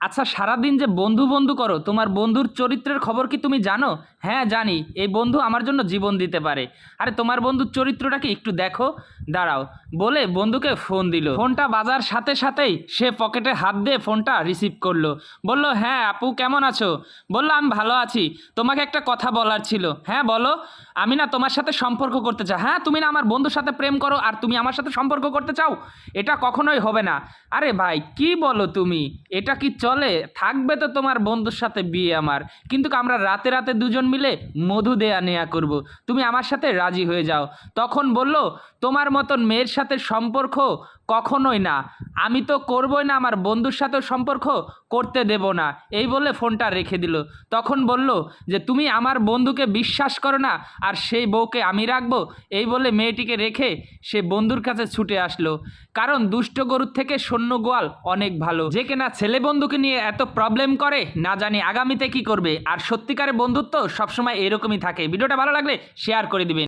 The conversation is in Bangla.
আচ্ছা, সারাদিন যে বন্ধু বন্ধু করো, তোমার বন্ধুর চরিত্রের খবর কি তুমি জানো? হ্যাঁ জানি, এই বন্ধু আমার জন্য জীবন দিতে পারে। আরে তোমার বন্ধুর চরিত্রটা কি একটু দেখো। দাঁড়াও, বলে বন্ধুকে ফোন দিল। ফোনটা বাজার সাথে সাথেই সে পকেটে হাত দিয়ে ফোনটা রিসিভ করলো। বলল, হ্যাঁ আপু কেমন আছো? বললো, আমি ভালো আছি, তোমাকে একটা কথা বলার ছিল। হ্যাঁ বলো। আমি না তোমার সাথে সম্পর্ক করতে চাই। হ্যাঁ, তুমি না আমার বন্ধুর সাথে প্রেম করো আর তুমি আমার সাথে সম্পর্ক করতে চাও? এটা কখনোই হবে না। আরে ভাই কি বলো তুমি, এটা কি চলে? থাকবে তো তোমার বন্ধুর সাথে বিয়ে আমার, কিন্তু আমরা রাতে রাতে দুজন মিলে মধু দেয়া নেয়া করব, তুমি আমার সাথে রাজি হয়ে যাও। তখন বলল, তোমার মতন মেয়ের সাথে সম্পর্ক কখনোই না, আমি তো করবই না, আমার বন্ধুর সাথেও সম্পর্ক করতে দেব না। এই বলে ফোনটা রেখে দিল। তখন বলল যে, তুমি আমার বন্ধুকে বিশ্বাস করো না আর সেই বউকে আমি রাখবো? এই বলে মেয়েটিকে রেখে সে বন্ধুর কাছে ছুটে আসলো। কারণ দুষ্ট গরুর থেকে সৈন্য গোয়াল অনেক ভালো। যে কিনা ছেলে বন্ধুকে নিয়ে এত প্রবলেম করে, না জানি আগামীতে কি করবে। আর সত্যিকারের বন্ধুত্ব সবসময় এরকমই থাকে। ভিডিওটা ভালো লাগলে শেয়ার করে দিবেন।